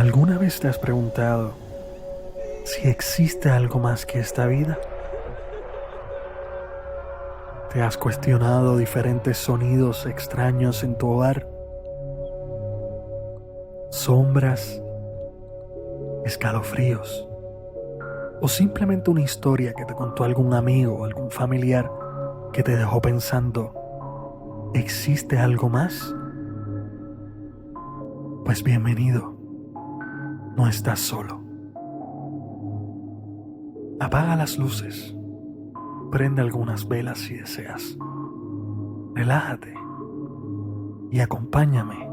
¿Alguna vez te has preguntado si existe algo más que esta vida? ¿Te has cuestionado diferentes sonidos extraños en tu hogar? ¿Sombras? ¿Escalofríos? ¿O simplemente una historia que te contó algún amigo o algún familiar que te dejó pensando, ¿existe algo más? Pues bienvenido, no estás solo. Apaga las luces, prende algunas velas si deseas. Relájate y acompáñame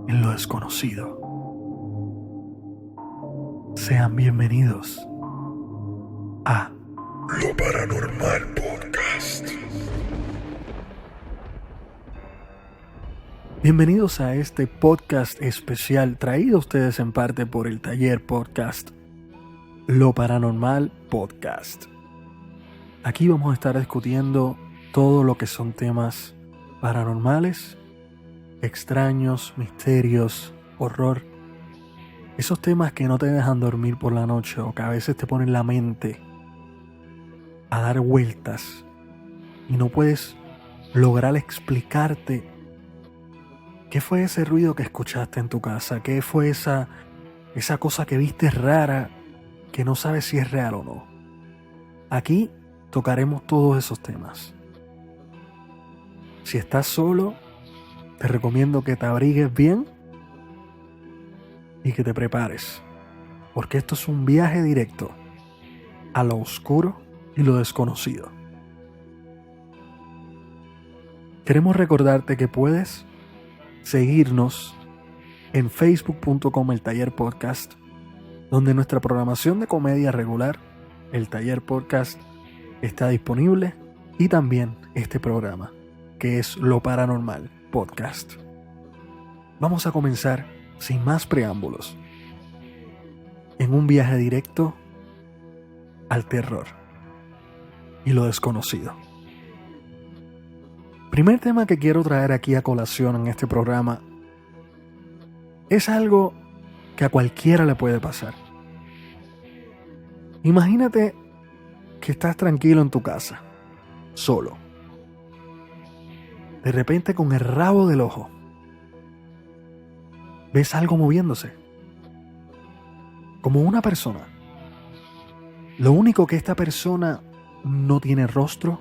en lo desconocido. Sean bienvenidos a Lo Paranormal Podcast. Bienvenidos a este podcast especial traído a ustedes en parte por el Taller Podcast Lo Paranormal Podcast. Aquí vamos a estar discutiendo todo lo que son temas paranormales, extraños, misterios, horror. Esos temas que no te dejan dormir por la noche o que a veces te ponen la mente a dar vueltas y no puedes lograr explicarte qué fue ese ruido que escuchaste en tu casa, qué fue esa cosa que viste rara que no sabes si es real o no. Aquí tocaremos todos esos temas. Si estás solo, te recomiendo que te abrigues bien y que te prepares, porque esto es un viaje directo a lo oscuro y lo desconocido. Queremos recordarte que puedes seguirnos en facebook.com el Taller Podcast, donde nuestra programación de comedia regular, el Taller Podcast, está disponible, y también este programa, que es Lo Paranormal Podcast. Vamos a comenzar sin más preámbulos en un viaje directo al terror y lo desconocido. Primer tema que quiero traer aquí a colación en este programa es algo que a cualquiera le puede pasar. Imagínate que estás tranquilo en tu casa, solo. De repente, con el rabo del ojo, ves algo moviéndose, como una persona. Lo único que esta persona no tiene rostro,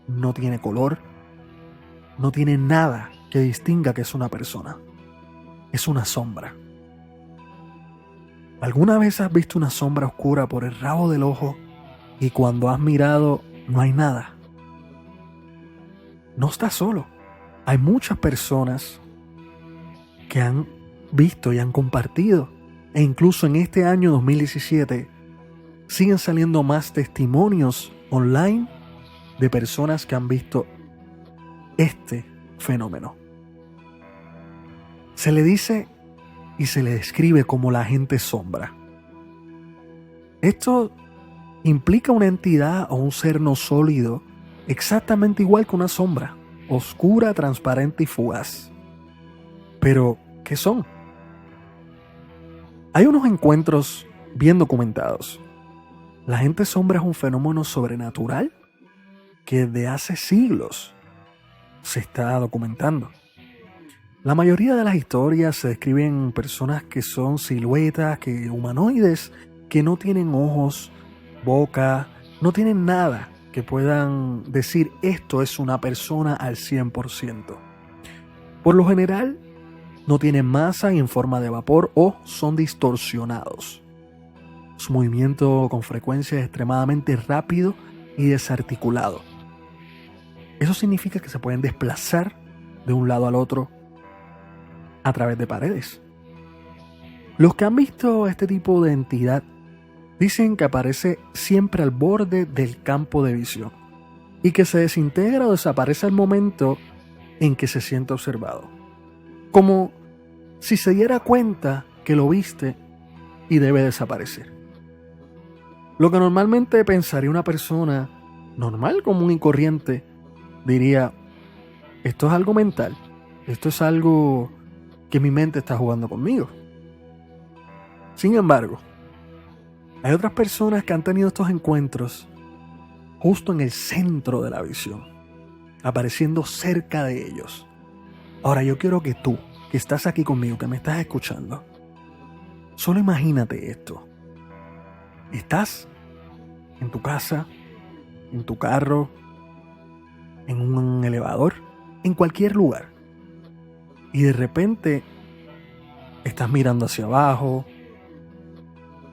no tiene color, no tiene nada que distinga que es una persona. Es una sombra. ¿Alguna vez has visto una sombra oscura por el rabo del ojo y cuando has mirado no hay nada? No estás solo. Hay muchas personas que han visto y han compartido, e incluso en este año 2017 siguen saliendo más testimonios online de personas que han visto este fenómeno. Se le dice y se le describe como la agente sombra. Esto implica una entidad o un ser no sólido exactamente igual que una sombra, oscura, transparente y fugaz. Pero, ¿qué son? Hay unos encuentros bien documentados. La agente sombra es un fenómeno sobrenatural que desde hace siglos se está documentando. La mayoría de las historias se describen personas que son siluetas, que humanoides, que no tienen ojos, boca, no tienen nada que puedan decir esto es una persona al 100%. Por lo general, no tienen masa y en forma de vapor o son distorsionados. Su movimiento con frecuencia es extremadamente rápido y desarticulado. Eso significa que se pueden desplazar de un lado al otro a través de paredes. Los que han visto este tipo de entidad dicen que aparece siempre al borde del campo de visión y que se desintegra o desaparece al momento en que se siente observado, como si se diera cuenta que lo viste y debe desaparecer. Lo que normalmente pensaría una persona normal, común y corriente, diría, esto es algo mental, esto es algo que mi mente está jugando conmigo. Sin embargo, hay otras personas que han tenido estos encuentros justo en el centro de la visión, apareciendo cerca de ellos. Ahora yo quiero que tú, que estás aquí conmigo, que me estás escuchando, solo imagínate esto. Estás en tu casa, en tu carro, en un elevador, en cualquier lugar. Y de repente estás mirando hacia abajo,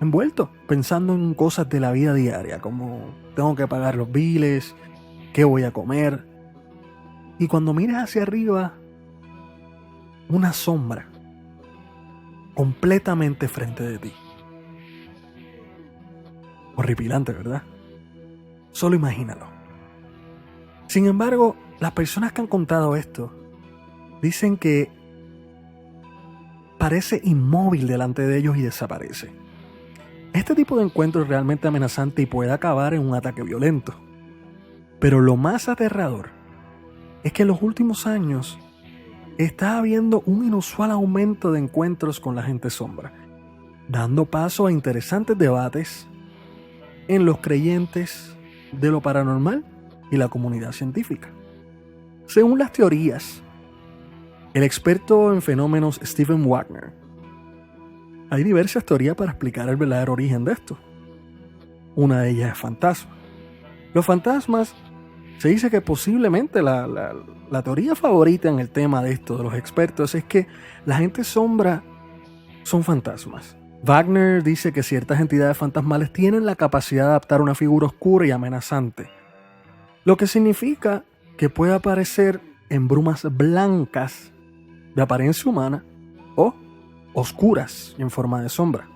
envuelto, pensando en cosas de la vida diaria, como tengo que pagar los biles, qué voy a comer. Y cuando miras hacia arriba, una sombra completamente frente de ti. Horripilante, ¿verdad? Solo imagínalo. Sin embargo, las personas que han contado esto dicen que parece inmóvil delante de ellos y desaparece. Este tipo de encuentro es realmente amenazante y puede acabar en un ataque violento. Pero lo más aterrador es que en los últimos años está habiendo un inusual aumento de encuentros con la gente sombra, dando paso a interesantes debates en los creyentes de lo paranormal y la comunidad científica. Según las teorías, el experto en fenómenos Stephen Wagner, hay diversas teorías para explicar el verdadero origen de esto. Una de ellas es fantasma. Los fantasmas, se dice que posiblemente la teoría favorita en el tema de esto de los expertos es que la gente sombra son fantasmas. Wagner dice que ciertas entidades fantasmales tienen la capacidad de adaptar una figura oscura y amenazante, lo que significa que puede aparecer en brumas blancas de apariencia humana o oscuras en forma de sombra.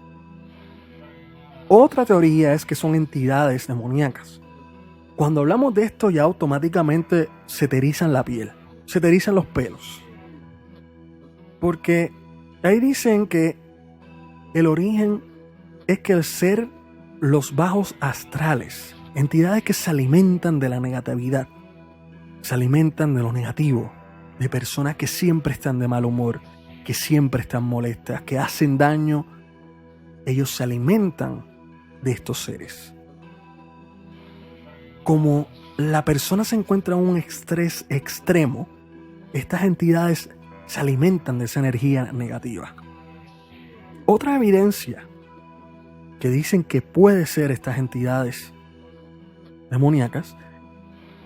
Otra teoría es que son entidades demoníacas. Cuando hablamos de esto ya automáticamente se te erizan la piel, se te erizan los pelos. Porque ahí dicen que el origen es que el ser los bajos astrales, entidades que se alimentan de la negatividad, se alimentan de lo negativo, de personas que siempre están de mal humor, que siempre están molestas, que hacen daño, ellos se alimentan de estos seres. Como la persona se encuentra en un estrés extremo, estas entidades se alimentan de esa energía negativa. Otra evidencia que dicen que puede ser estas entidades demoníacas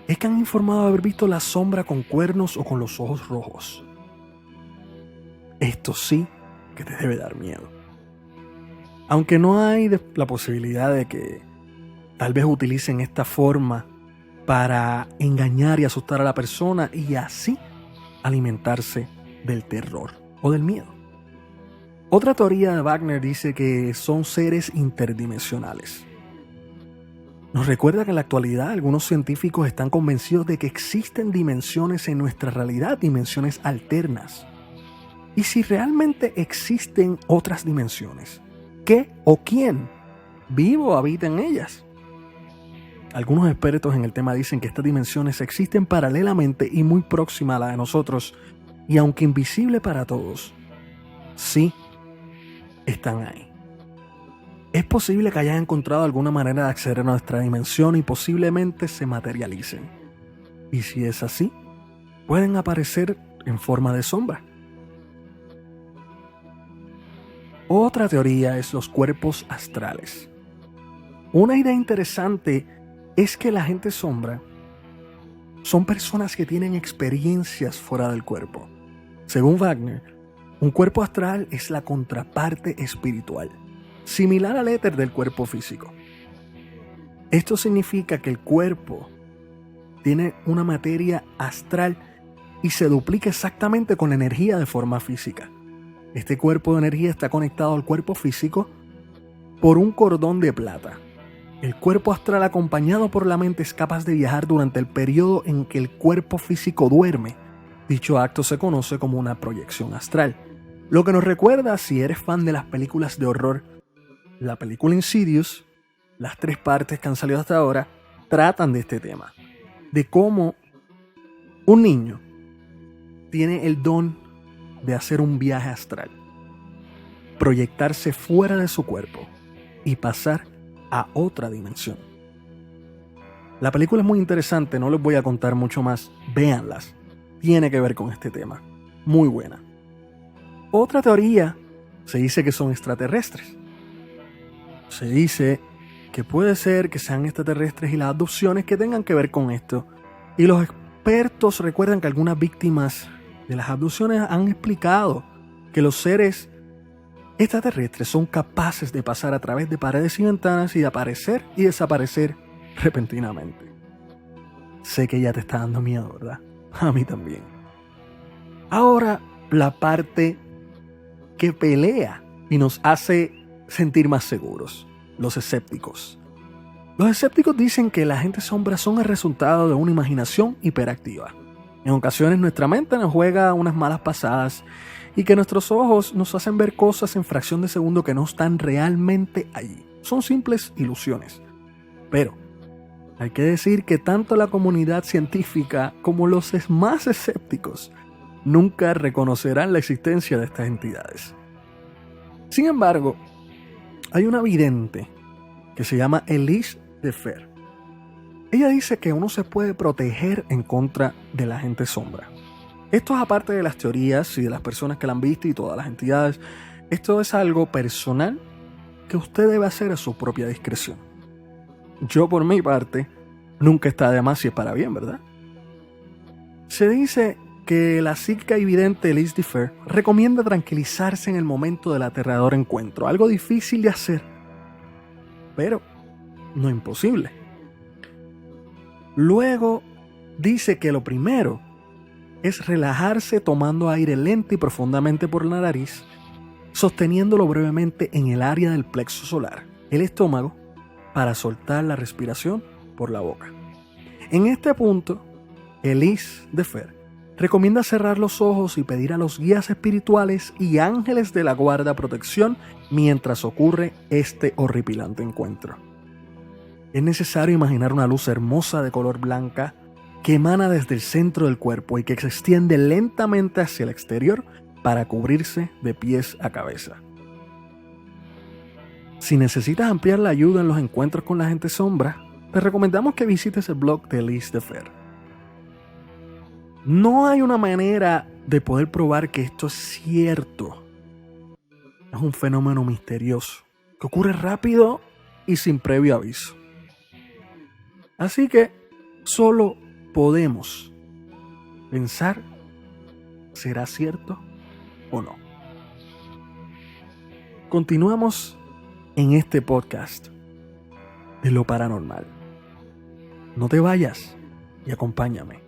es que han informado de haber visto la sombra con cuernos o con los ojos rojos. Esto sí que te debe dar miedo. Aunque no hay la posibilidad de que tal vez utilicen esta forma para engañar y asustar a la persona y así alimentarse del terror o del miedo. Otra teoría de Wagner dice que son seres interdimensionales. Nos recuerda que en la actualidad algunos científicos están convencidos de que existen dimensiones en nuestra realidad, dimensiones alternas. Y si realmente existen otras dimensiones, ¿qué o quién vivo habita en ellas? Algunos expertos en el tema dicen que estas dimensiones existen paralelamente y muy próxima a la de nosotros, y aunque invisible para todos, sí están ahí. Es posible que hayan encontrado alguna manera de acceder a nuestra dimensión y posiblemente se materialicen. Y si es así, pueden aparecer en forma de sombra. Otra teoría es los cuerpos astrales. Una idea interesante es que la gente sombra son personas que tienen experiencias fuera del cuerpo. Según Wagner, un cuerpo astral es la contraparte espiritual, similar al éter del cuerpo físico. Esto significa que el cuerpo tiene una materia astral y se duplica exactamente con la energía de forma física. Este cuerpo de energía está conectado al cuerpo físico por un cordón de plata. El cuerpo astral acompañado por la mente es capaz de viajar durante el periodo en que el cuerpo físico duerme. Dicho acto se conoce como una proyección astral. Lo que nos recuerda, si eres fan de las películas de horror, la película Insidious, las 3 partes que han salido hasta ahora, tratan de este tema. De cómo un niño tiene el don de hacer un viaje astral. proyectarse fuera de su cuerpo y pasar a otra dimensión. La película es muy interesante, no les voy a contar mucho más, véanlas, tiene que ver con este tema, muy buena. Otra teoría, se dice que son extraterrestres. Se dice que puede ser que sean extraterrestres y las abducciones que tengan que ver con esto. Y los expertos recuerdan que algunas víctimas de las abducciones han explicado que los seres extraterrestres son capaces de pasar a través de paredes y ventanas y de aparecer y desaparecer repentinamente. Sé que ya te está dando miedo, ¿verdad? A mí también. Ahora, la parte que pelea y nos hace sentir más seguros, los escépticos. Los escépticos dicen que las agentes sombras son el resultado de una imaginación hiperactiva. En ocasiones nuestra mente nos juega unas malas pasadas y que nuestros ojos nos hacen ver cosas en fracción de segundo que no están realmente allí. Son simples ilusiones. Pero hay que decir que tanto la comunidad científica como los más escépticos nunca reconocerán la existencia de estas entidades. Sin embargo, hay una vidente que se llama Elise Defer. Ella dice que uno se puede proteger en contra de la agente sombra. Esto es aparte de las teorías y de las personas que la han visto y todas las entidades. Esto es algo personal que usted debe hacer a su propia discreción. Yo, por mi parte, nunca está de más si es para bien, ¿verdad? Se dice que la psíquica y vidente Elise Defer recomienda tranquilizarse en el momento del aterrador encuentro, algo difícil de hacer, pero no imposible. Luego dice que lo primero es relajarse tomando aire lento y profundamente por la nariz, sosteniéndolo brevemente en el área del plexo solar, el estómago, para soltar la respiración por la boca. En este punto, Elise Defer recomienda cerrar los ojos y pedir a los guías espirituales y ángeles de la guarda protección mientras ocurre este horripilante encuentro. Es necesario imaginar una luz hermosa de color blanca que emana desde el centro del cuerpo y que se extiende lentamente hacia el exterior para cubrirse de pies a cabeza. Si necesitas ampliar la ayuda en los encuentros con la agente sombra, te recomendamos que visites el blog de Elise Defer. No hay una manera de poder probar que esto es cierto. Es un fenómeno misterioso que ocurre rápido y sin previo aviso. Así que solo podemos pensar, ¿será cierto o no? Continuamos en este podcast de lo paranormal. No te vayas y acompáñame.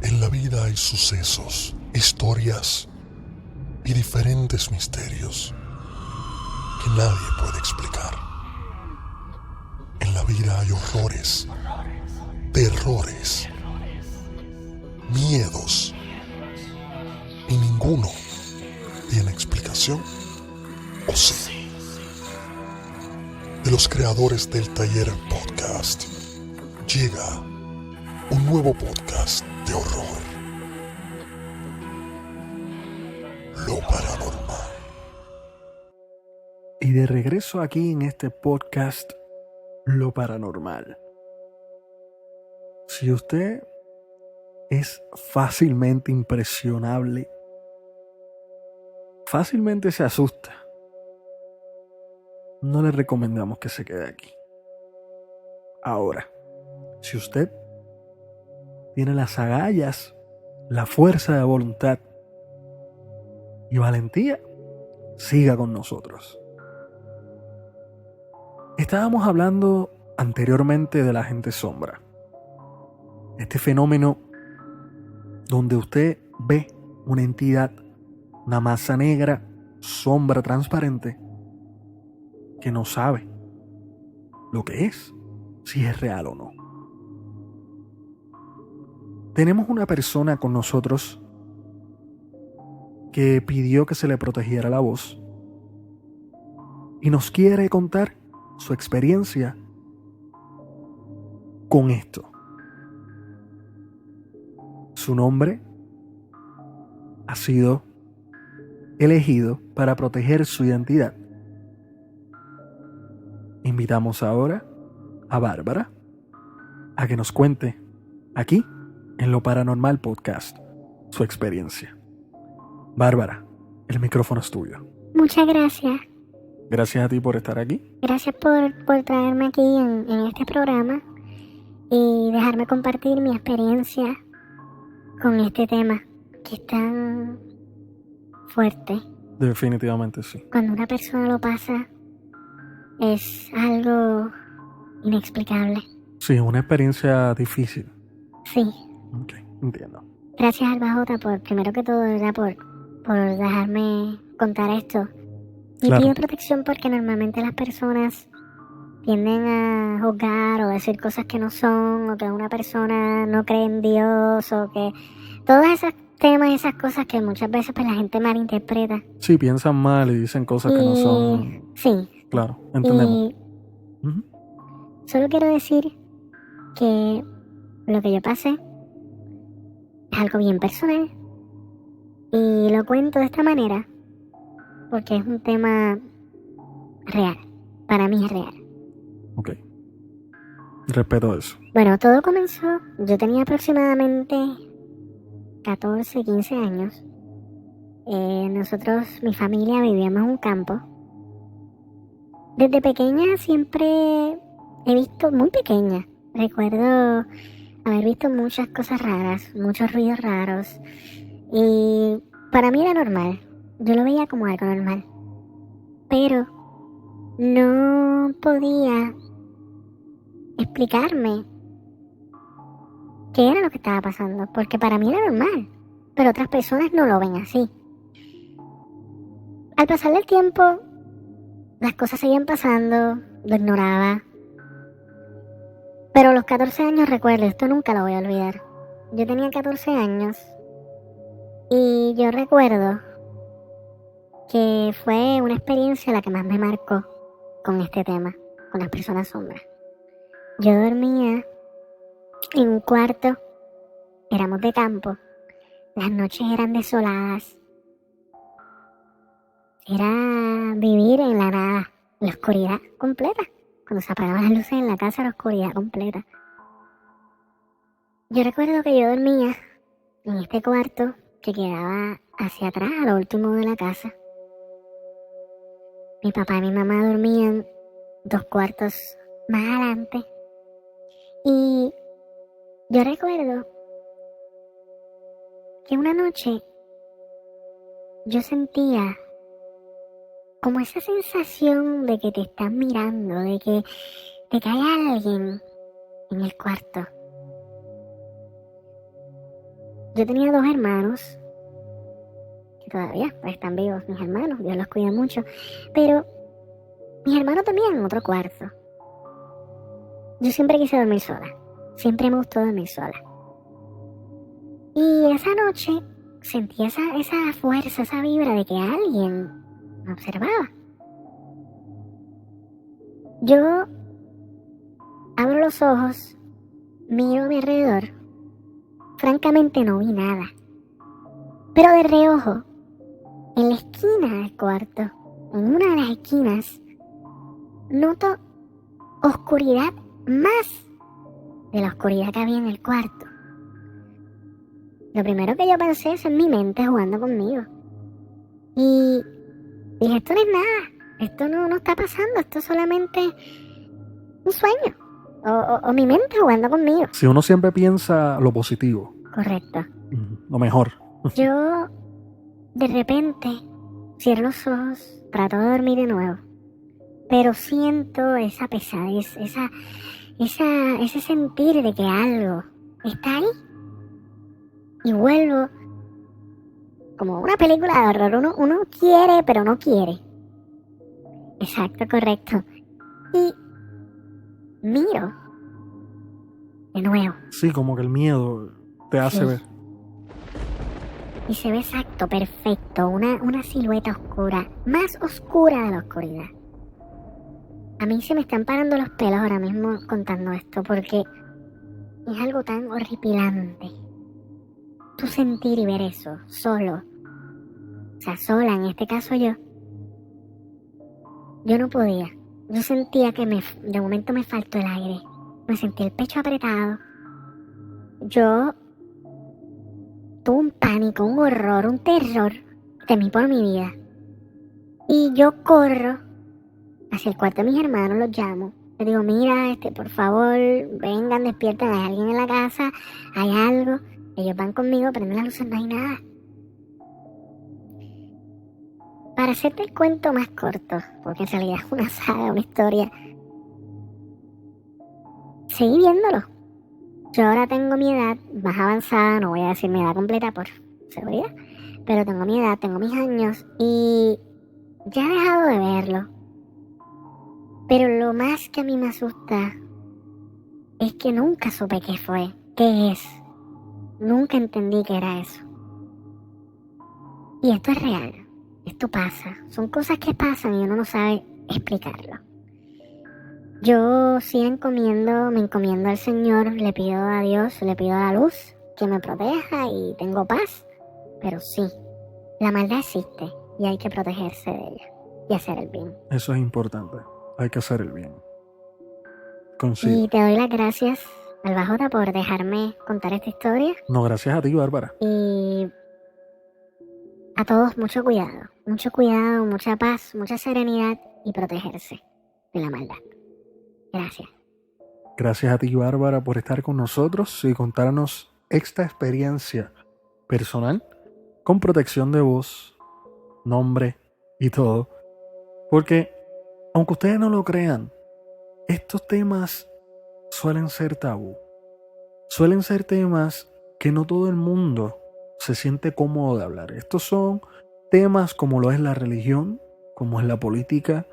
En la vida hay sucesos, historias y diferentes misterios que nadie puede explicar. En la vida hay horrores, terrores, miedos y ninguno tiene explicación, ¿o sí? De los creadores del Taller Podcast llega un nuevo podcast de horror, lo paranormal. Y de regreso aquí en este podcast, lo paranormal. Si usted es fácilmente impresionable, fácilmente se asusta, no le recomendamos que se quede aquí. Ahora, si usted tiene las agallas, la fuerza de voluntad y valentía, siga con nosotros. Estábamos hablando anteriormente de la agente sombra. Este fenómeno donde usted ve una entidad, una masa negra, sombra transparente, que no sabe lo que es, si es real o no. Tenemos una persona con nosotros que pidió que se le protegiera la voz y nos quiere contar su experiencia con esto. Su nombre ha sido elegido para proteger su identidad. Invitamos ahora a Bárbara a que nos cuente aquí en Lo Paranormal Podcast su experiencia. Bárbara, el micrófono es tuyo. Muchas gracias. Gracias a ti por estar aquí. Gracias por traerme aquí en este programa y dejarme compartir mi experiencia con este tema que es tan fuerte. Definitivamente sí. Cuando una persona lo pasa es algo inexplicable. Sí, es una experiencia difícil. Sí. Ok, entiendo. Gracias Alba J por, primero que todo, ¿verdad? por dejarme contar esto. Y Claro. pido protección porque normalmente las personas tienden a juzgar o decir cosas que no son, o que una persona no cree en Dios, o que todos esos temas, esas cosas que muchas veces pues la gente malinterpreta. Sí, piensan mal y dicen cosas que no son. Sí. Claro, entendemos. Y Ujú. solo quiero decir que lo que yo pasé es algo bien personal. Y lo cuento de esta manera porque es un tema real. Para mí es real. Ok. Respeto eso. Bueno, todo comenzó, yo tenía aproximadamente 14, 15 años. Nosotros, mi familia, vivíamos en un campo. Desde pequeña siempre he visto, muy pequeña, recuerdo haber visto muchas cosas raras, muchos ruidos raros. Y para mí era normal, yo lo veía como algo normal. Pero no podía explicarme qué era lo que estaba pasando, porque para mí era normal, pero otras personas no lo ven así. Al pasar del tiempo, las cosas seguían pasando, lo ignoraba. Pero a los 14 años, recuerdo, esto nunca lo voy a olvidar. Yo tenía 14 años y yo recuerdo que fue una experiencia la que más me marcó con este tema, con las personas sombras. Yo dormía en un cuarto, éramos de campo, las noches eran desoladas, era vivir en la nada, la oscuridad completa. Cuando se apagaban las luces en la casa, la oscuridad completa. Yo recuerdo que yo dormía en este cuarto que quedaba hacia atrás, a lo último de la casa. Mi papá y mi mamá dormían 2 cuartos más adelante. Y yo recuerdo que una noche yo sentía como esa sensación de que te están mirando, de que hay alguien en el cuarto. Yo tenía 2 hermanos, que todavía pues, están vivos, mis hermanos, Dios los cuida mucho, pero mis hermanos dormían en otro cuarto. Yo siempre quise dormir sola, siempre me gustó dormir sola. Y esa noche sentí esa fuerza, esa vibra de que alguien me observaba. Yo abro los ojos, miro a mi alrededor. Francamente no vi nada. Pero de reojo, en la esquina del cuarto, en una de las esquinas, noto oscuridad más de la oscuridad que había en el cuarto. Lo primero que yo pensé es en mi mente jugando conmigo. Y dije, esto no es nada, esto no está pasando, esto es solamente un sueño. O mi mente jugando conmigo. Si uno siempre piensa lo positivo. Correcto. Lo mejor. Yo, de repente, cierro los ojos, trato de dormir de nuevo. Pero siento esa pesadez, ese sentir de que algo está ahí. Y vuelvo, como una película de horror, uno quiere, pero no quiere. Exacto, correcto. Y miro de nuevo. Sí, como que el miedo te hace Sí. ver. Y se ve exacto, perfecto, una silueta oscura, más oscura de la oscuridad. A mí se me están parando los pelos ahora mismo contando esto, porque es algo tan horripilante. Tú sentir y ver eso, solo. sea, sola, en este caso yo no podía. Yo sentía que de momento me faltó el aire. Me sentí el pecho apretado. Yo tuve un pánico, un horror, un terror. Temí por mi vida. Y yo corro hacia el cuarto de mis hermanos, los llamo. Les digo, mira, por favor, vengan, despierten, hay alguien en la casa, hay algo. Ellos van conmigo, prenden las luces, no hay nada. Para hacerte el cuento más corto, porque en realidad es una saga, una historia, seguí viéndolo. Yo ahora tengo mi edad más avanzada, no voy a decir mi edad completa por seguridad, pero tengo mi edad, tengo mis años y ya he dejado de verlo. Pero lo más que a mí me asusta es que nunca supe qué fue, qué es. Nunca entendí qué era eso. Y esto es real, esto pasa, son cosas que pasan y uno no sabe explicarlo. Yo sí me encomiendo al Señor, le pido a Dios, le pido a la luz que me proteja y tengo paz. Pero sí, la maldad existe y hay que protegerse de ella y hacer el bien. Eso es importante. Hay que hacer el bien. Consigo. Y te doy las gracias, Alba J, por dejarme contar esta historia. No, gracias a ti, Bárbara. Y a todos mucho cuidado, mucha paz, mucha serenidad y protegerse de la maldad. Gracias. Gracias a ti, Bárbara, por estar con nosotros y contarnos esta experiencia personal con protección de voz, nombre y todo. Porque, aunque ustedes no lo crean, estos temas suelen ser tabú. Suelen ser temas que no todo el mundo se siente cómodo de hablar. Estos son temas como lo es la religión, como es la política.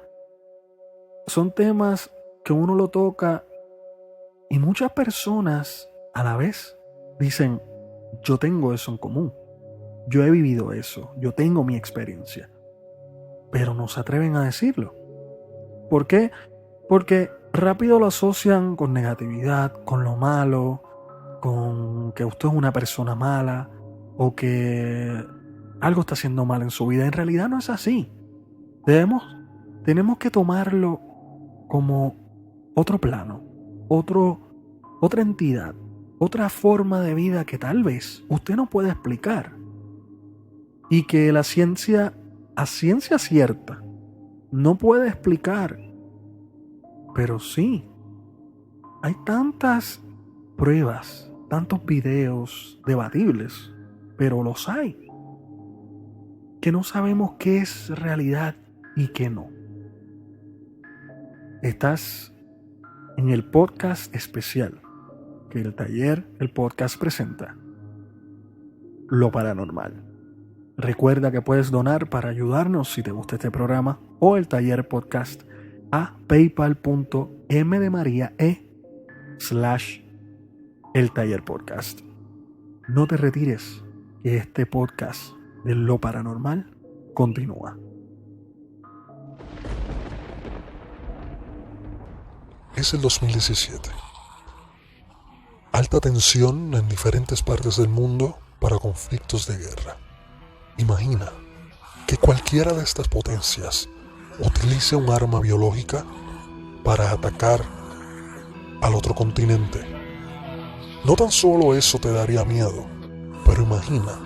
Son temas que uno lo toca y muchas personas a la vez dicen, yo tengo eso en común. Yo he vivido eso, yo tengo mi experiencia. Pero no se atreven a decirlo. ¿Por qué? Porque rápido lo asocian con negatividad, con lo malo, con que usted es una persona mala o que algo está haciendo mal en su vida. En realidad no es así. Tenemos que tomarlo como otro plano, otra entidad, otra forma de vida que tal vez usted no puede explicar. Y que la ciencia, a ciencia cierta, no puede explicar. Pero sí, hay tantas pruebas, tantos videos debatibles, pero los hay, que no sabemos qué es realidad y qué no. Estás en el podcast especial que el podcast presenta, Lo Paranormal. Recuerda que puedes donar para ayudarnos si te gusta este programa o el taller podcast a paypal.me/el-taller-podcast. No te retires, que este podcast de Lo Paranormal continúa. Es el 2017. Alta tensión en diferentes partes del mundo para conflictos de guerra. Imagina que cualquiera de estas potencias utilice un arma biológica para atacar al otro continente. No tan solo eso te daría miedo, pero imagina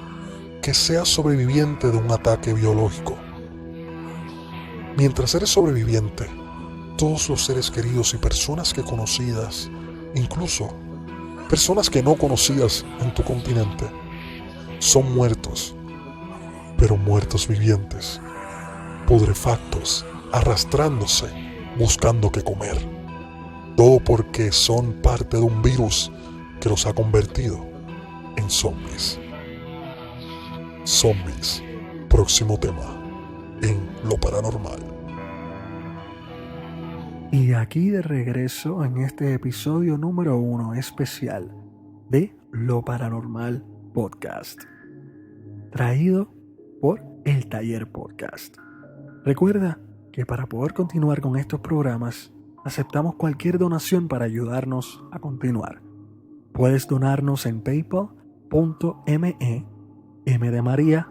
que seas sobreviviente de un ataque biológico. Mientras eres sobreviviente, todos los seres queridos y personas que conocidas, incluso personas que no conocías en tu continente, son muertos, pero muertos vivientes, putrefactos, arrastrándose, buscando qué comer. Todo porque son parte de un virus que los ha convertido en zombies. Zombies, próximo tema en Lo Paranormal. Y aquí de regreso en este episodio número 1 especial de Lo Paranormal Podcast, traído por El Taller Podcast. Recuerda que para poder continuar con estos programas, aceptamos cualquier donación para ayudarnos a continuar. Puedes donarnos en paypal.me, M de María,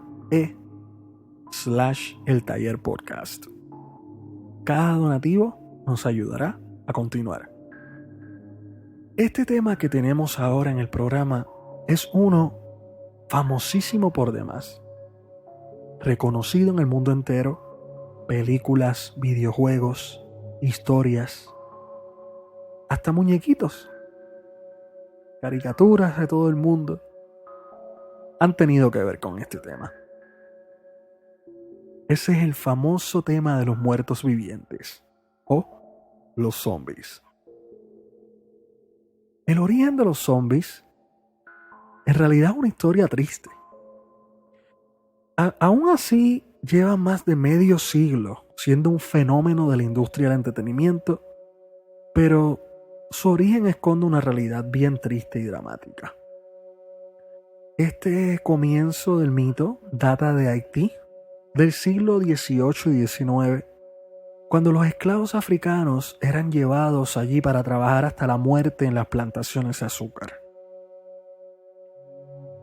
El Taller Podcast. Cada donativo nos ayudará a continuar. Este tema que tenemos ahora en el programa es uno famosísimo por demás, reconocido en el mundo entero, películas, videojuegos, historias, hasta muñequitos, caricaturas de todo el mundo han tenido que ver con este tema. Ese es el famoso tema de los muertos vivientes o los zombies. El origen de los zombies en realidad es una historia triste. Aún así, lleva más de medio siglo siendo un fenómeno de la industria del entretenimiento, pero su origen esconde una realidad bien triste y dramática. Este comienzo del mito data de Haití, del siglo XVIII y XIX, cuando los esclavos africanos eran llevados allí para trabajar hasta la muerte en las plantaciones de azúcar.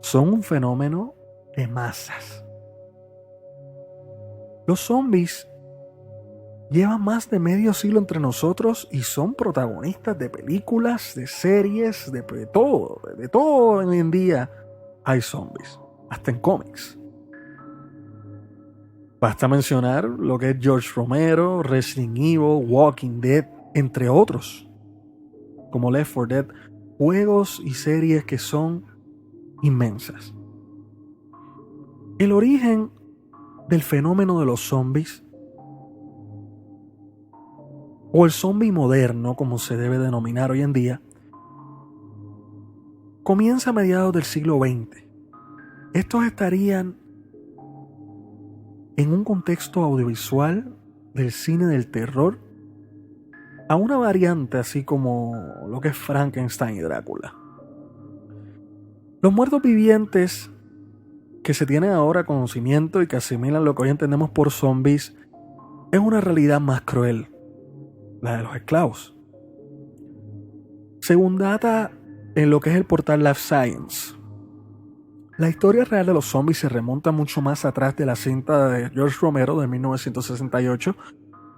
Son un fenómeno de masas. Los zombies llevan más de medio siglo entre nosotros y son protagonistas de películas, de series, de todo hoy en día hay zombies, hasta en cómics. Basta mencionar lo que es George Romero, Resident Evil, Walking Dead, entre otros, como Left 4 Dead, juegos y series que son inmensas. El origen del fenómeno de los zombies, o el zombie moderno, como se debe denominar hoy en día, comienza a mediados del siglo XX. Estos estarían en un contexto audiovisual del cine del terror a una variante así como lo que es Frankenstein y Drácula. Los muertos vivientes que se tienen ahora conocimiento y que asimilan lo que hoy entendemos por zombies es una realidad más cruel, la de los esclavos. Según data en lo que es el portal Life Science, la historia real de los zombies se remonta mucho más atrás de la cinta de George Romero de 1968,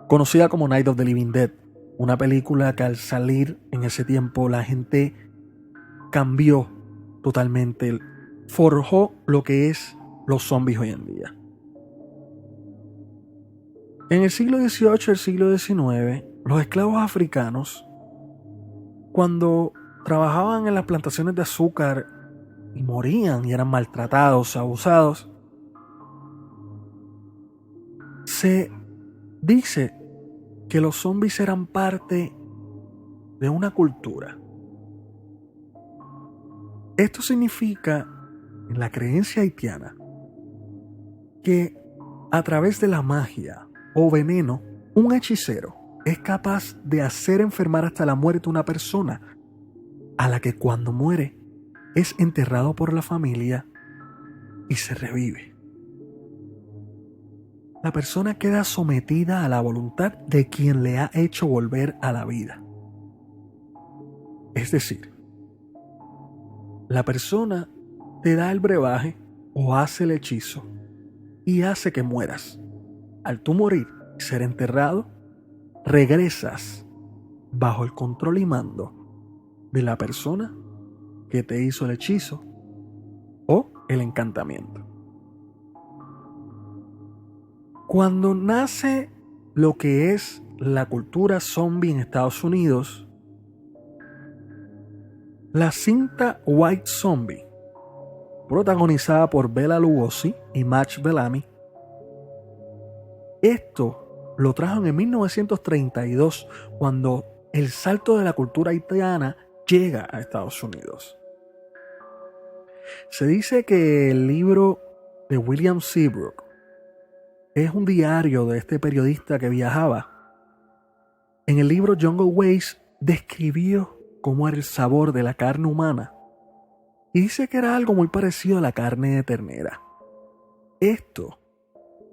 conocida como Night of the Living Dead, una película que al salir en ese tiempo la gente cambió totalmente, forjó lo que es los zombies hoy en día. En el siglo XVIII y el siglo XIX, los esclavos africanos, cuando trabajaban en las plantaciones de azúcar y morían y eran maltratados, abusados, se dice que los zombies eran parte de una cultura. Esto significa, en la creencia haitiana, que a través de la magia o veneno, un hechicero es capaz de hacer enfermar hasta la muerte a una persona a la que cuando muere es enterrado por la familia y se revive. La persona queda sometida a la voluntad de quien le ha hecho volver a la vida. Es decir, la persona te da el brebaje o hace el hechizo y hace que mueras. Al tú morir y ser enterrado, regresas bajo el control y mando de la persona que te hizo el hechizo o el encantamiento. Cuando nace lo que es la cultura zombie en Estados Unidos, la cinta White Zombie, protagonizada por Bela Lugosi y Match Bellamy, esto lo trajo en 1932, cuando el salto de la cultura haitiana llega a Estados Unidos. Se dice que el libro de William Seabrook es un diario de este periodista que viajaba. En el libro Jungle Ways describió cómo era el sabor de la carne humana y dice que era algo muy parecido a la carne de ternera. Esto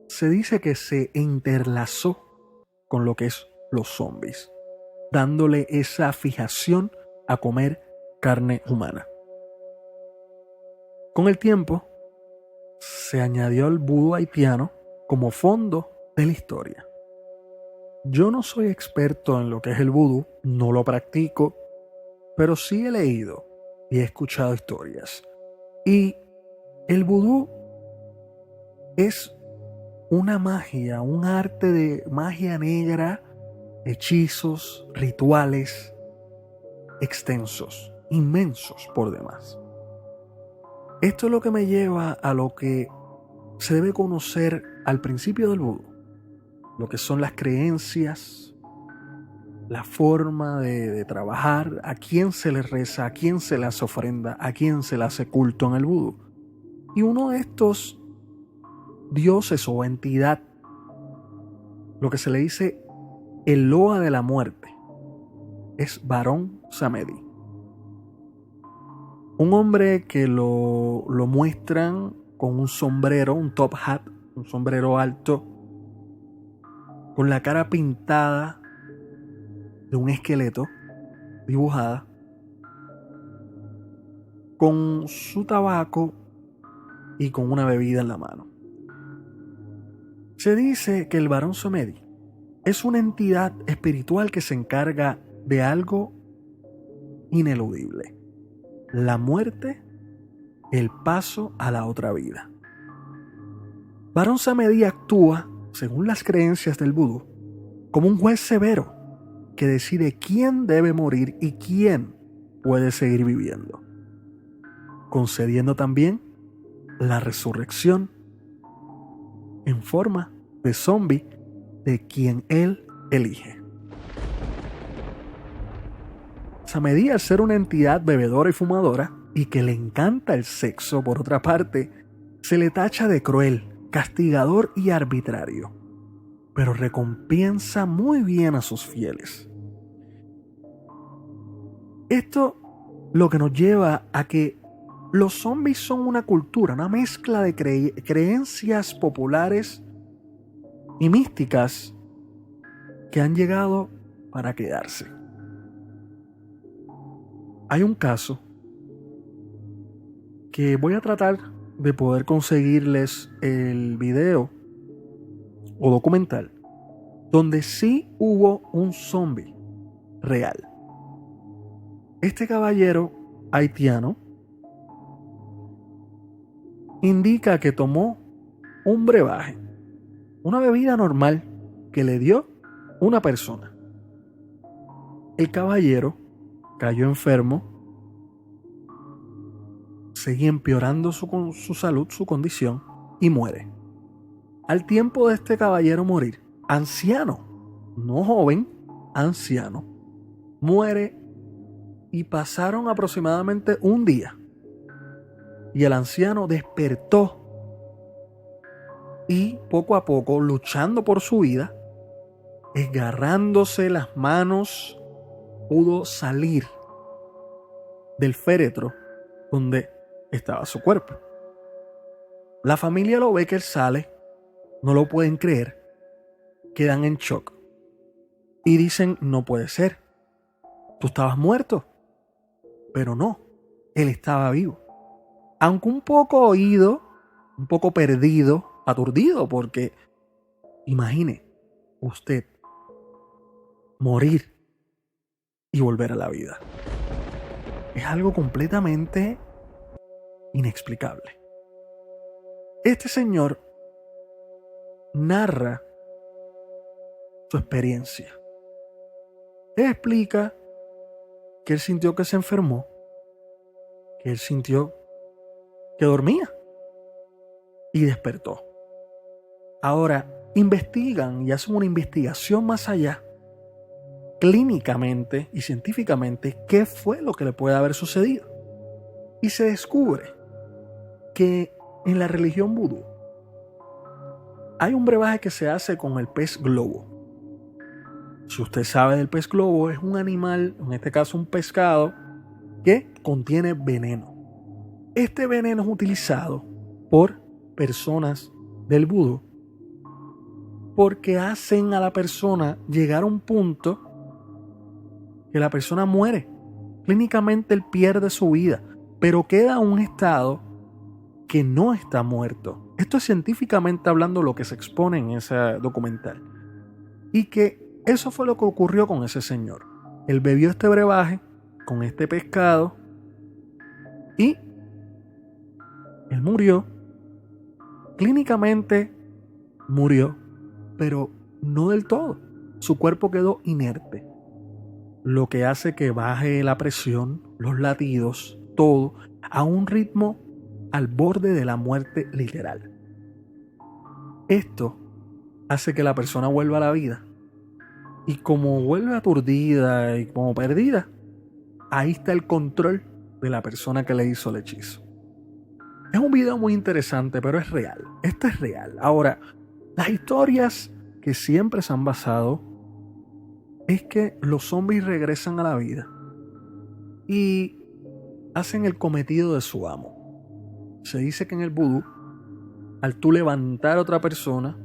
se dice que se interlazó con lo que es los zombies, dándole esa fijación a comer carne humana. Con el tiempo, se añadió el vudú haitiano como fondo de la historia. Yo no soy experto en lo que es el vudú, no lo practico, pero sí he leído y he escuchado historias. Y el vudú es una magia, un arte de magia negra, hechizos, rituales extensos, inmensos por demás. Esto es lo que me lleva a lo que se debe conocer al principio del vudú, lo que son las creencias, la forma de trabajar, a quién se le reza, a quién se le hace ofrenda, a quién se le hace culto en el vudú. Y uno de estos dioses o entidad, lo que se le dice el Loa de la muerte, es Barón Samedi. Un hombre que lo muestran con un sombrero, un top hat, un sombrero alto, con la cara pintada de un esqueleto, dibujada, con su tabaco y con una bebida en la mano. Se dice que el Barón Samedi es una entidad espiritual que se encarga de algo ineludible: la muerte, el paso a la otra vida. Barón Samedi actúa, según las creencias del vudú, como un juez severo que decide quién debe morir y quién puede seguir viviendo, concediendo también la resurrección en forma de zombie de quien él elige. Samedi, al ser una entidad bebedora y fumadora, y que le encanta el sexo por otra parte, se le tacha de cruel, castigador y arbitrario, pero recompensa muy bien a sus fieles. Esto lo que nos lleva a que los zombies son una cultura, una mezcla de creencias populares y místicas que han llegado para quedarse. Hay un caso que voy a tratar de poder conseguirles el video o documental donde sí hubo un zombie real. Este caballero haitiano indica que tomó un brebaje, una bebida normal que le dio una persona. El caballero cayó enfermo, seguía empeorando su salud, su condición, y muere. Al tiempo de este caballero morir, anciano, no joven, anciano, muere, y pasaron aproximadamente un día. Y el anciano despertó y poco a poco, luchando por su vida, desgarrándose las manos, pudo salir del féretro donde estaba su cuerpo. La familia lo ve que él sale, no lo pueden creer, quedan en shock y dicen: no puede ser, tú estabas muerto. Pero no, él estaba vivo. Aunque un poco oído, un poco perdido, aturdido, porque imagine usted morir y volver a la vida. Es algo completamente inexplicable. Este señor narra su experiencia. Él explica que él sintió que se enfermó, que él sintió que dormía y despertó. Ahora investigan y hacen una investigación más allá, clínicamente y científicamente, qué fue lo que le puede haber sucedido. Y se descubre que en la religión vudú hay un brebaje que se hace con el pez globo. Si usted sabe del pez globo, es un animal, en este caso un pescado, que contiene veneno. Este veneno es utilizado por personas del vudú porque hacen a la persona llegar a un punto que la persona muere. Clínicamente él pierde su vida, pero queda en un estado que no está muerto. Esto es científicamente hablando lo que se expone en ese documental. Y que eso fue lo que ocurrió con ese señor. Él bebió este brebaje con este pescado y él murió. Clínicamente murió, pero no del todo. Su cuerpo quedó inerte, lo que hace que baje la presión, los latidos, todo a un ritmo al borde de la muerte literal. Esto hace que la persona vuelva a la vida. Y como vuelve aturdida y como perdida, ahí está el control de la persona que le hizo el hechizo. Es un video muy interesante, pero es real. Esto es real. Ahora, las historias que siempre se han basado es que los zombies regresan a la vida y hacen el cometido de su amo. Se dice que en el vudú, al tú levantar a otra persona,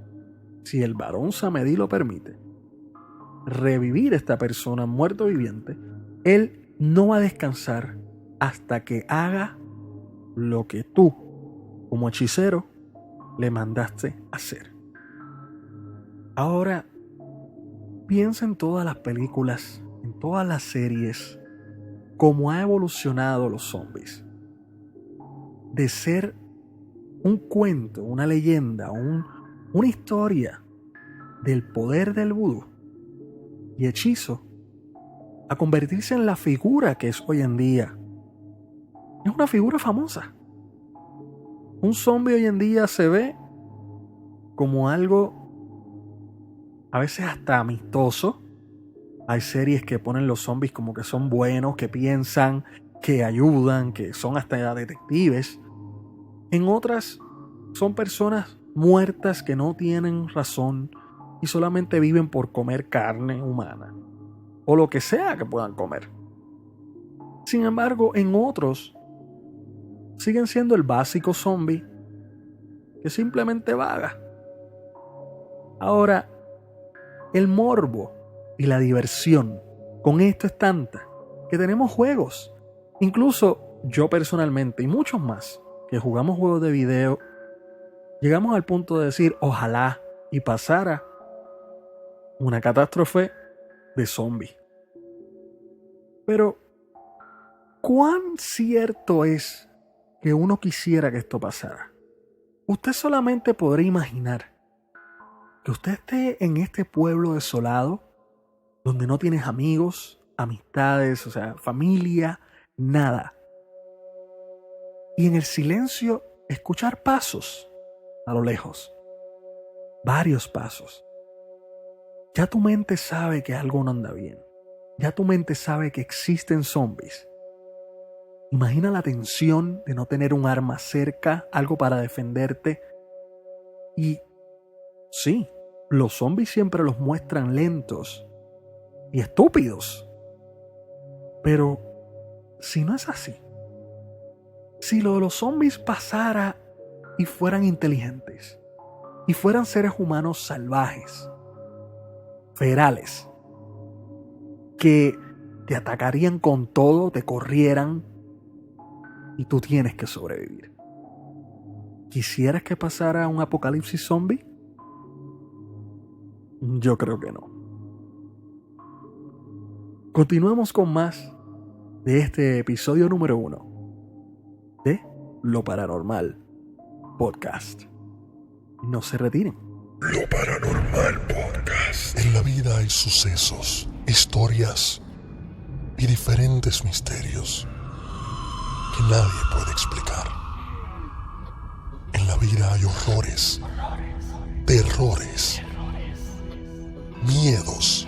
si el varón Samedi lo permite, revivir a esta persona muerto viviente, él no va a descansar hasta que haga lo que tú, como hechicero, le mandaste hacer. Ahora, piensa en todas las películas, en todas las series, cómo ha evolucionado los zombies. De ser un cuento, una leyenda, una historia del poder del vudú y hechizo, a convertirse en la figura que es hoy en día. Es una figura famosa. Un zombie hoy en día se ve como algo a veces hasta amistoso. Hay series que ponen los zombies como que son buenos, que piensan, que ayudan, que son hasta detectives. En otras son personas muertas que no tienen razón y solamente viven por comer carne humana o lo que sea que puedan comer. Sin embargo, en otros siguen siendo el básico zombie que simplemente vaga. Ahora, el morbo y la diversión con esto es tanta que tenemos juegos. Incluso yo personalmente y muchos más que jugamos juegos de video, llegamos al punto de decir ojalá y pasara una catástrofe de zombies. Pero ¿cuán cierto es que uno quisiera que esto pasara? Usted solamente podrá imaginar que usted esté en este pueblo desolado, donde no tienes amigos, amistades, o sea, familia, nada. Y en el silencio escuchar pasos a lo lejos. Varios pasos. Ya tu mente sabe que algo no anda bien. Ya tu mente sabe que existen zombies. Imagina la tensión de no tener un arma cerca, algo para defenderte. Y sí, los zombies siempre los muestran lentos y estúpidos. Pero si no es así, si lo de los zombies pasara y fueran inteligentes, y fueran seres humanos salvajes, ferales, que te atacarían con todo, te corrieran, y tú tienes que sobrevivir. ¿Quisieras que pasara un apocalipsis zombie? Yo creo que no. Continuamos con más de este episodio número 1 de Lo Paranormal Podcast. No se retiren. Lo Paranormal Podcast. En la vida hay sucesos, historias y diferentes misterios que nadie puede explicar. En la vida hay horrores, terrores, miedos,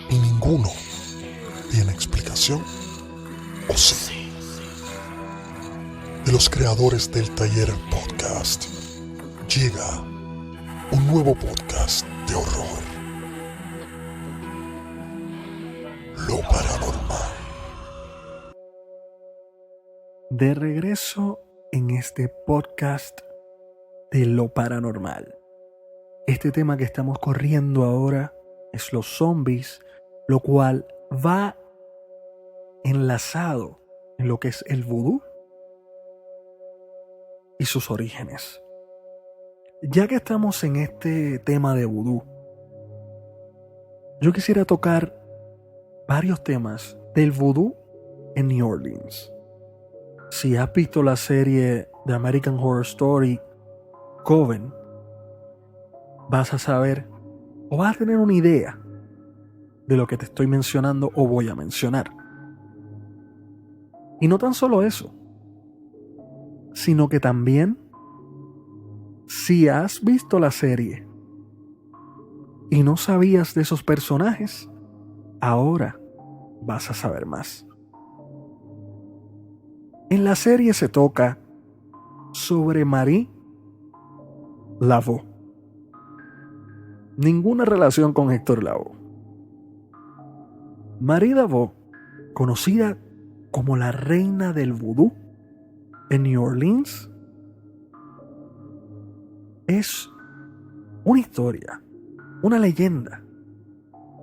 y ninguno tiene explicación, ¿o sí? De los creadores del Taller Podcast llega un nuevo podcast de horror, Lo Paranormal. De regreso en este podcast de Lo Paranormal. Este tema que estamos corriendo ahora es los zombies, lo cual va enlazado en lo que es el vudú y sus orígenes. Ya que estamos en este tema de vudú, yo quisiera tocar varios temas del vudú en New Orleans. Si has visto la serie de American Horror Story Coven, vas a saber o vas a tener una idea de lo que te estoy mencionando o voy a mencionar. Y no tan solo eso, sino que también, si has visto la serie y no sabías de esos personajes, ahora vas a saber más. En la serie se toca sobre Marie Laveau. Ninguna relación con Héctor Lavoe. Marie Laveau, conocida como la reina del vudú en New Orleans, es una historia, una leyenda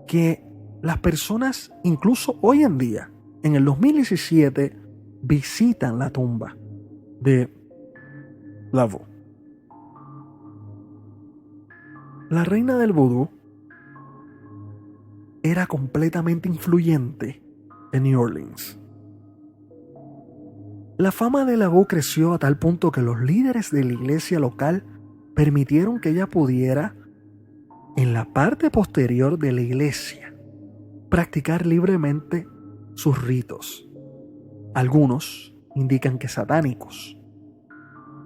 que las personas, incluso hoy en día, en el 2017, visitan la tumba de Laveau. La reina del vudú era completamente influyente en New Orleans. La fama de Laveau creció a tal punto que los líderes de la iglesia local permitieron que ella pudiera, en la parte posterior de la iglesia, practicar libremente sus ritos. Algunos indican que satánicos,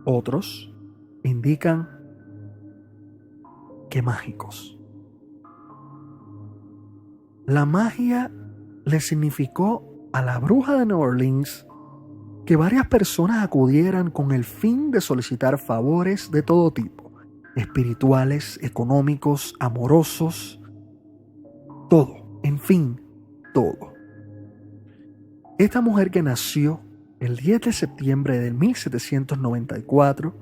otros indican que mágicos. La magia le significó a la bruja de New Orleans que varias personas acudieran con el fin de solicitar favores de todo tipo, espirituales, económicos, amorosos, todo, en fin, todo. Esta mujer, que nació el 10 de septiembre de 1794,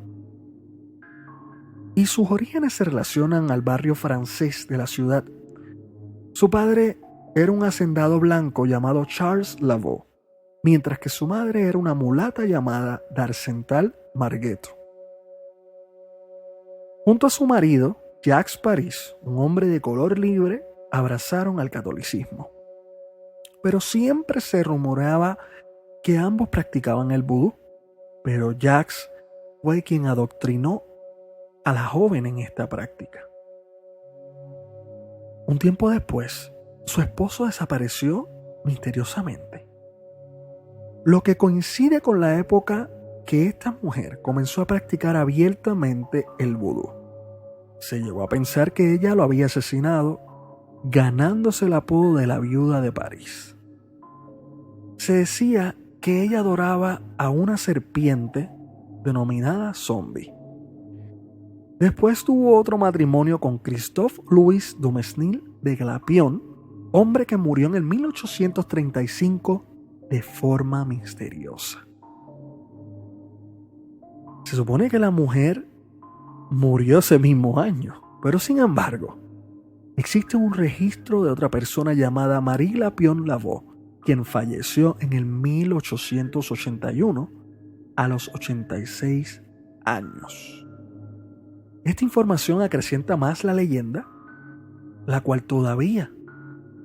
y sus orígenes se relacionan al barrio francés de la ciudad. Su padre era un hacendado blanco llamado Charles Laveau, mientras que su madre era una mulata llamada Darcental Margueto. Junto a su marido, Jacques Paris, un hombre de color libre, abrazaron al catolicismo. Pero siempre se rumoreaba que ambos practicaban el vudú, pero Jacques fue quien adoctrinó a la joven en esta práctica. Un tiempo después, su esposo desapareció misteriosamente, lo que coincide con la época que esta mujer comenzó a practicar abiertamente el vudú. Se llegó a pensar que ella lo había asesinado, ganándose el apodo de la viuda de París. Se decía que ella adoraba a una serpiente denominada zombie. Después tuvo otro matrimonio con Christophe Louis Dumesnil de Glapion, hombre que murió en el 1835 de forma misteriosa. Se supone que la mujer murió ese mismo año, pero sin embargo, existe un registro de otra persona llamada Marie Glapion Laveau, quien falleció en el 1881 a los 86 años. Esta información acrecienta más la leyenda, la cual todavía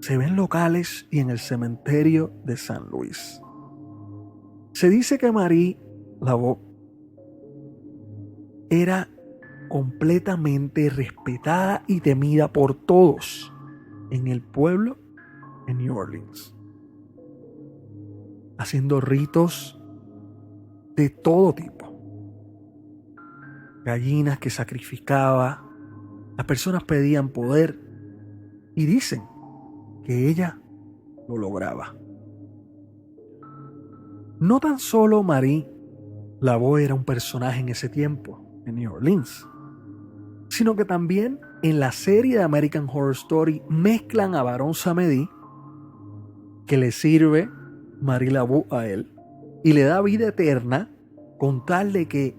se ve en locales y en el cementerio de San Luis. Se dice que Marie Laveau era completamente respetada y temida por todos en el pueblo de New Orleans, haciendo ritos de todo tipo. Gallinas que sacrificaba, las personas pedían poder y dicen que ella lo lograba. No tan solo Marie Laveau era un personaje en ese tiempo en New Orleans, sino que también en la serie de American Horror Story mezclan a Barón Samedi, que le sirve Marie Laveau a él y le da vida eterna con tal de que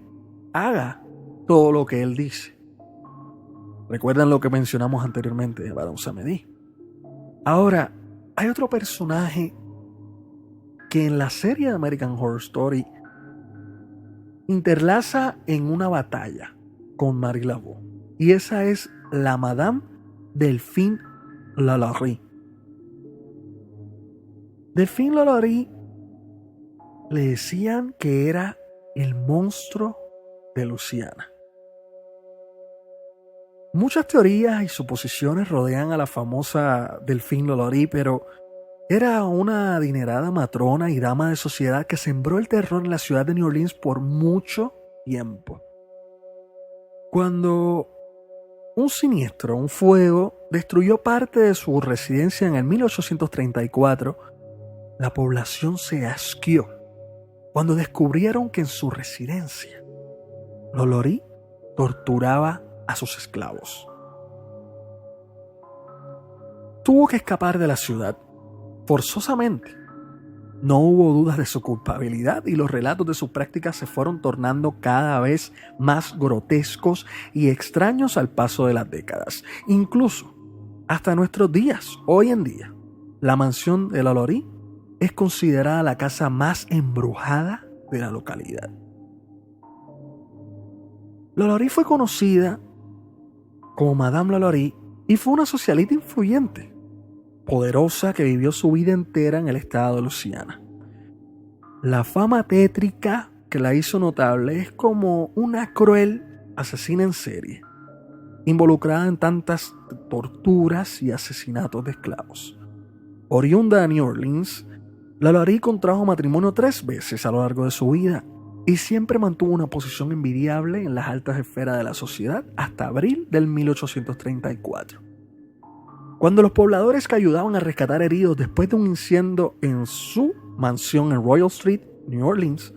haga todo lo que él dice. ¿Recuerdan lo que mencionamos anteriormente de Barón Samedi? Ahora, hay otro personaje que en la serie de American Horror Story interlaza en una batalla con Marie Laveau. Y esa es la Madame Delphine Lalaurie. Delphine Lalaurie le decían que era el monstruo de Luisiana. Muchas teorías y suposiciones rodean a la famosa Delphine Lalaurie, pero era una adinerada matrona y dama de sociedad que sembró el terror en la ciudad de New Orleans por mucho tiempo. Cuando un siniestro, un fuego, destruyó parte de su residencia en el 1834, la población se asqueó cuando descubrieron que en su residencia Lalaurie torturaba a sus esclavos. Tuvo que escapar de la ciudad forzosamente. No hubo dudas de su culpabilidad y los relatos de sus prácticas se fueron tornando cada vez más grotescos y extraños al paso de las décadas. Incluso hasta nuestros días, hoy en día, la mansión de Lalaurie es considerada la casa más embrujada de la localidad. Lalaurie fue conocida como Madame Lalaurie y fue una socialita influyente, poderosa que vivió su vida entera en el estado de Luisiana. La fama tétrica que la hizo notable es como una cruel asesina en serie, involucrada en tantas torturas y asesinatos de esclavos. Oriunda de New Orleans, Lalaurie contrajo matrimonio 3 veces a lo largo de su vida y siempre mantuvo una posición envidiable en las altas esferas de la sociedad hasta abril del 1834. Cuando los pobladores que ayudaban a rescatar heridos después de un incendio en su mansión en Royal Street, New Orleans,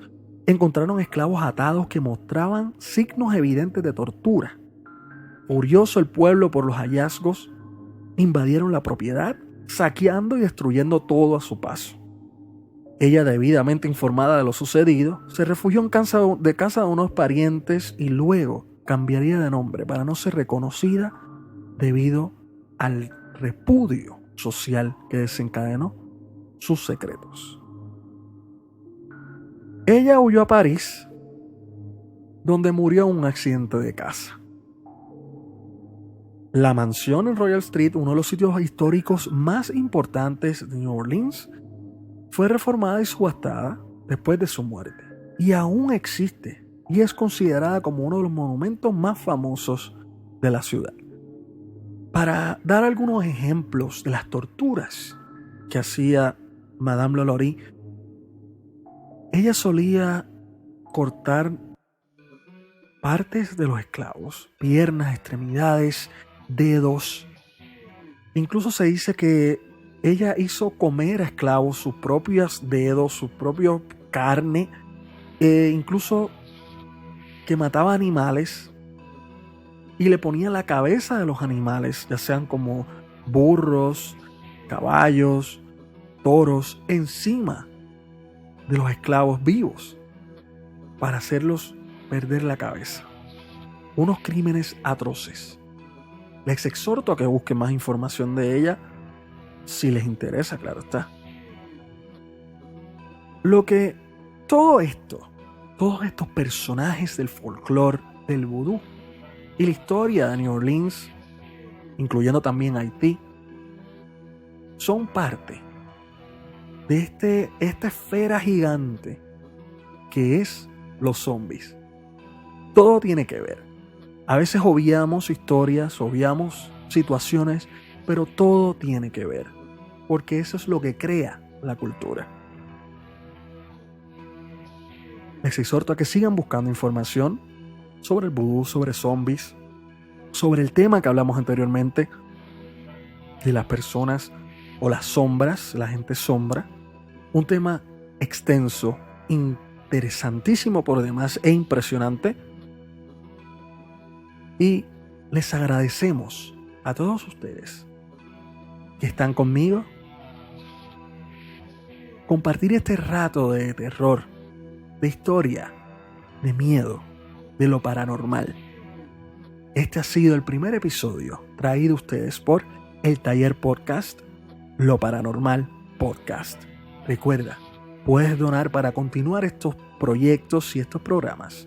encontraron esclavos atados que mostraban signos evidentes de tortura. Furioso el pueblo por los hallazgos, invadieron la propiedad, saqueando y destruyendo todo a su paso. Ella, debidamente informada de lo sucedido, se refugió en casa de unos parientes y luego cambiaría de nombre para no ser reconocida debido al repudio social que desencadenó sus secretos. Ella huyó a París, donde murió en un accidente de casa. La mansión en Royal Street, uno de los sitios históricos más importantes de New Orleans, fue reformada y subastada después de su muerte. Y aún existe y es considerada como uno de los monumentos más famosos de la ciudad. Para dar algunos ejemplos de las torturas que hacía Madame Lalaurie, ella solía cortar partes de los esclavos, piernas, extremidades, dedos. Incluso se dice que ella hizo comer a esclavos sus propios dedos, su propia carne, incluso que mataba animales y le ponía la cabeza de los animales, ya sean como burros, caballos, toros, encima de los esclavos vivos para hacerlos perder la cabeza. Unos crímenes atroces. Les exhorto a que busquen más información de ella, si les interesa, claro está. Todos estos personajes del folclore, del vudú y la historia de New Orleans, incluyendo también Haití, son parte de esta esfera gigante que es los zombies. Todo tiene que ver. A veces obviamos historias, obviamos situaciones, pero todo tiene que ver, porque eso es lo que crea la cultura. Les exhorto a que sigan buscando información sobre el vudú, sobre zombies, sobre el tema que hablamos anteriormente, de las personas o las sombras, la gente sombra. Un tema extenso, interesantísimo por demás e impresionante. Y les agradecemos a todos ustedes que están conmigo compartir este rato de terror, de historia, de miedo, de lo paranormal. Este ha sido el primer episodio traído a ustedes por el Taller Podcast, Lo Paranormal Podcast. Recuerda, Puedes donar para continuar estos proyectos y estos programas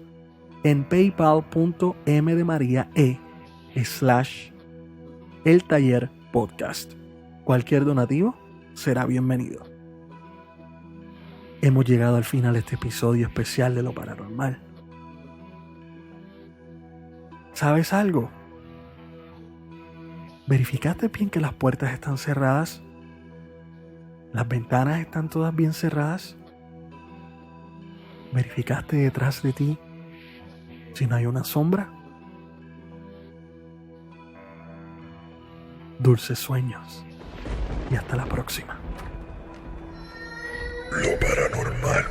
en paypal.me/el taller podcast. Cualquier donativo será bienvenido. Hemos llegado al final de este episodio especial de Lo Paranormal. ¿Sabes algo? ¿Verificaste bien que las puertas están cerradas? ¿Las ventanas están todas bien cerradas? ¿Verificaste detrás de ti si no hay una sombra? Dulces sueños y hasta la próxima. Lo paranormal.